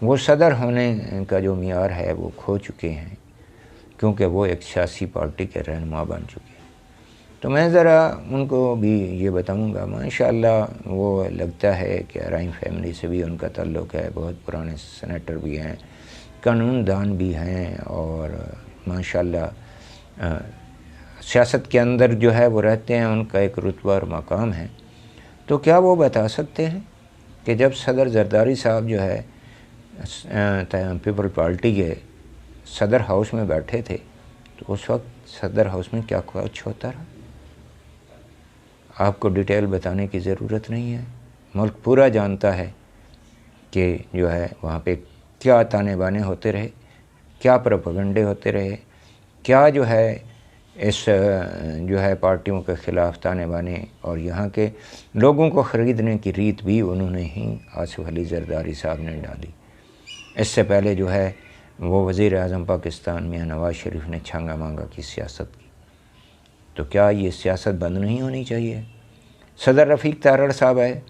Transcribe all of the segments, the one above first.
وہ صدر ہونے کا جو معیار ہے وہ کھو چکے ہیں، کیونکہ وہ ایک سیاسی پارٹی کے رہنما بن چکے ہیں۔ تو میں ذرا ان کو بھی یہ بتاؤں گا، ماشاءاللہ وہ لگتا ہے کہ ارائن فیملی سے بھی ان کا تعلق ہے، بہت پرانے سینیٹر بھی ہیں، قانون دان بھی ہیں، اور ماشاءاللہ سیاست کے اندر جو ہے وہ رہتے ہیں، ان کا ایک رتبہ اور مقام ہے۔ تو کیا وہ بتا سکتے ہیں کہ جب صدر زرداری صاحب جو ہے پیپل پارٹی کے صدر ہاؤس میں بیٹھے تھے تو اس وقت صدر ہاؤس میں کیا کچھ ہوتا رہا؟ آپ کو ڈیٹیل بتانے کی ضرورت نہیں ہے، ملک پورا جانتا ہے کہ جو ہے وہاں پہ کیا تانے بانے ہوتے رہے، کیا پروپیگنڈے ہوتے رہے، کیا جو ہے اس جو ہے پارٹیوں کے خلاف تانے بانے، اور یہاں کے لوگوں کو خریدنے کی ریت بھی انہوں نے ہی آصف علی زرداری صاحب نے ڈالی۔ اس سے پہلے جو ہے وہ وزیر اعظم پاکستان میاں نواز شریف نے چھانگا مانگا کی سیاست کی۔ تو کیا یہ سیاست بند نہیں ہونی چاہیے؟ صدر رفیق تارڑ صاحب ہے،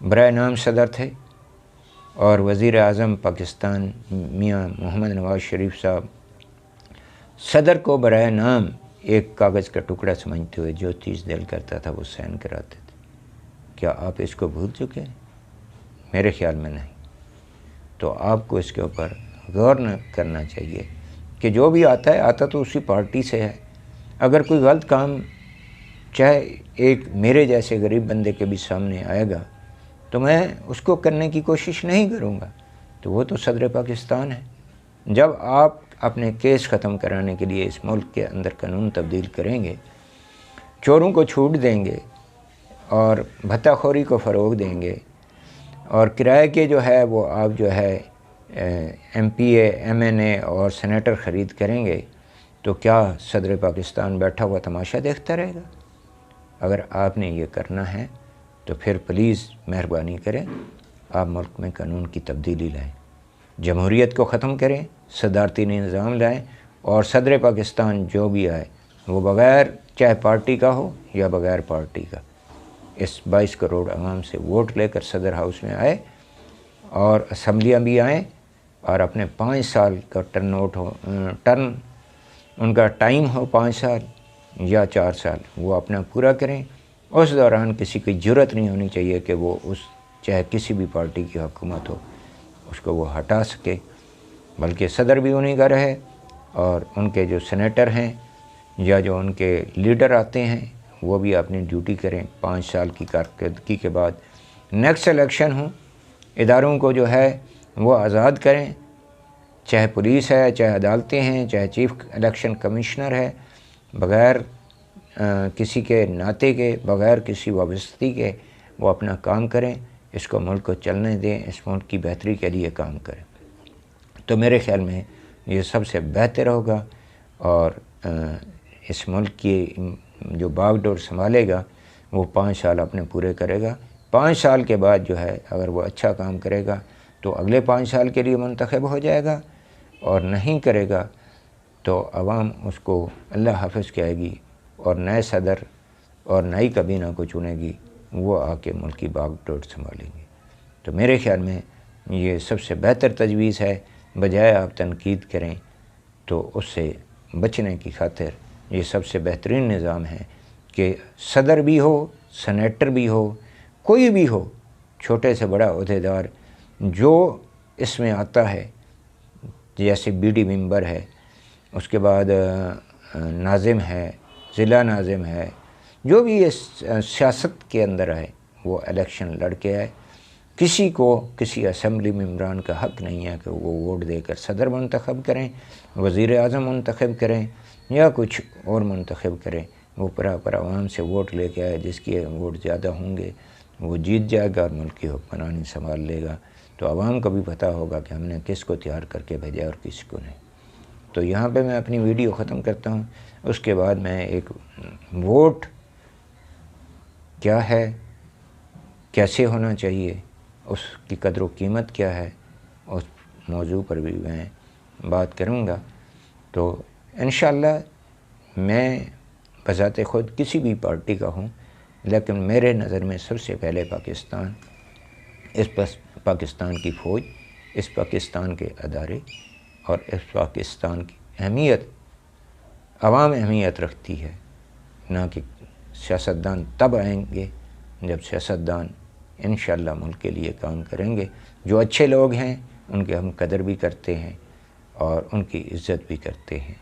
برائے نام صدر تھے، اور وزیر اعظم پاکستان میاں محمد نواز شریف صاحب صدر کو برائے نام ایک کاغذ کا ٹکڑا سمجھتے ہوئے جو چیز دل کرتا تھا وہ سائن کراتے تھے۔ کیا آپ اس کو بھول چکے ہیں؟ میرے خیال میں نہیں۔ تو آپ کو اس کے اوپر غور نہ کرنا چاہیے کہ جو بھی آتا تو اسی پارٹی سے ہے۔ اگر کوئی غلط کام چاہے ایک میرے جیسے غریب بندے کے بھی سامنے آئے گا تو میں اس کو کرنے کی کوشش نہیں کروں گا، تو وہ تو صدر پاکستان ہے۔ جب آپ اپنے کیس ختم کرانے کے لیے اس ملک کے اندر قانون تبدیل کریں گے، چوروں کو چھوٹ دیں گے اور بھتہ خوری کو فروغ دیں گے، اور کرائے کے جو ہے وہ آپ جو ہے ایم پی اے، ایم این اے اور سینیٹر خرید کریں گے، تو کیا صدر پاکستان بیٹھا ہوا تماشا دیکھتا رہے گا؟ اگر آپ نے یہ کرنا ہے تو پھر پلیز مہربانی کریں، آپ ملک میں قانون کی تبدیلی لائیں، جمہوریت کو ختم کریں، صدارتی نظام لائیں، اور صدر پاکستان جو بھی آئے وہ بغیر چاہے پارٹی کا ہو یا بغیر پارٹی کا، اس 22 کروڑ عوام سے ووٹ لے کر صدر ہاؤس میں آئے، اور اسمبلیاں بھی آئیں، اور اپنے 5 سال کا ٹرن ان کا ٹائم ہو 5 سال یا 4 سال، وہ اپنا پورا کریں۔ اس دوران کسی کی جرت نہیں ہونی چاہیے کہ وہ چاہے کسی بھی پارٹی کی حکومت ہو اس کو وہ ہٹا سکے، بلکہ صدر بھی انہیں کا رہے، اور ان کے جو سینیٹر ہیں یا جو ان کے لیڈر آتے ہیں وہ بھی اپنی ڈیوٹی کریں۔ 5 سال کی کارکردگی کے بعد نیکسٹ الیکشن ہوں، اداروں کو جو ہے وہ آزاد کریں، چاہے پولیس ہے، چاہے عدالتیں ہیں، چاہے چیف الیکشن کمشنر ہے، بغیر کسی کے ناطے کے، بغیر کسی وابستگی کے وہ اپنا کام کریں، اس کو ملک کو چلنے دیں، اس ملک کی بہتری کے لیے کام کریں۔ تو میرے خیال میں یہ سب سے بہتر ہوگا، اور اس ملک کی جو باغ ڈور سنبھالے گا وہ 5 سال اپنے پورے کرے گا۔ 5 سال کے بعد جو ہے اگر وہ اچھا کام کرے گا تو اگلے 5 سال کے لیے منتخب ہو جائے گا، اور نہیں کرے گا تو عوام اس کو اللہ حافظ کہے گی، اور نئے صدر اور نئی کابینہ کو چنے گی، وہ آ کے ملک کی باغ ڈور سنبھالیں گے۔ تو میرے خیال میں یہ سب سے بہتر تجویز ہے، بجائے آپ تنقید کریں تو اس سے بچنے کی خاطر یہ سب سے بہترین نظام ہے کہ صدر بھی ہو، سینیٹر بھی ہو، کوئی بھی ہو، چھوٹے سے بڑا عہدیدار جو اس میں آتا ہے، جیسے بی ڈی ممبر ہے، اس کے بعد ناظم ہے، ضلع ناظم ہے، جو بھی اس سیاست کے اندر ہے وہ الیکشن لڑ کے آئے۔ کسی کو کسی اسمبلی ممبران کا حق نہیں ہے کہ وہ ووٹ دے کر صدر منتخب کریں، وزیر اعظم منتخب کریں یا کچھ اور منتخب کریں۔ وہ پر عوام سے ووٹ لے کے آئے، جس کی ووٹ زیادہ ہوں گے وہ جیت جائے گا اور ملک کی حکمرانی سنبھال لے گا۔ تو عوام کو بھی پتہ ہوگا کہ ہم نے کس کو تیار کر کے بھیجا اور کس کو نہیں۔ تو یہاں پہ میں اپنی ویڈیو ختم کرتا ہوں۔ اس کے بعد میں ایک ووٹ کیا ہے، کیسے ہونا چاہیے، اس کی قدر و قیمت کیا ہے، اس موضوع پر بھی میں بات کروں گا۔ تو انشاءاللہ میں بذات خود کسی بھی پارٹی کا ہوں، لیکن میرے نظر میں سب سے پہلے پاکستان، اس پاکستان کی فوج اس پاکستان کے ادارے اور اس پاکستان کی اہمیت عوام اہمیت رکھتی ہے، نہ کہ سیاستدان تب آئیں گے جب سیاستدان انشاءاللہ ملک کے لیے کام کریں گے۔ جو اچھے لوگ ہیں ان کے ہم قدر بھی کرتے ہیں اور ان کی عزت بھی کرتے ہیں،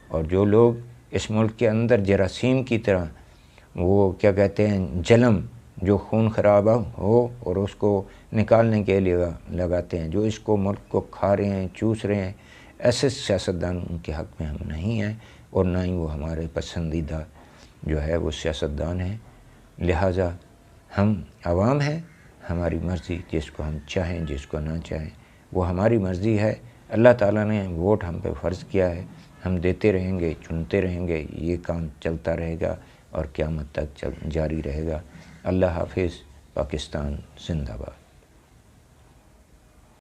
اور جو لوگ اس ملک کے اندر جراثیم کی طرح وہ کیا کہتے ہیں جلم، جو خون خراب ہو اور اس کو نکالنے کے لیے لگاتے ہیں، جو اس کو ملک کو کھا رہے ہیں، چوس رہے ہیں، ایسے سیاستدان ان کے حق میں ہم نہیں ہیں، اور نہ ہی وہ ہمارے پسندیدہ جو ہے وہ سیاستدان ہیں۔ لہٰذا ہم عوام ہیں، ہماری مرضی، جس کو ہم چاہیں جس کو نہ چاہیں وہ ہماری مرضی ہے۔ اللہ تعالیٰ نے ووٹ ہم پہ فرض کیا ہے، ہم دیتے رہیں گے، چنتے رہیں گے، یہ کام چلتا رہے گا اور قیامت تک جاری رہے گا۔ اللہ حافظ۔ پاکستان زندہ باد۔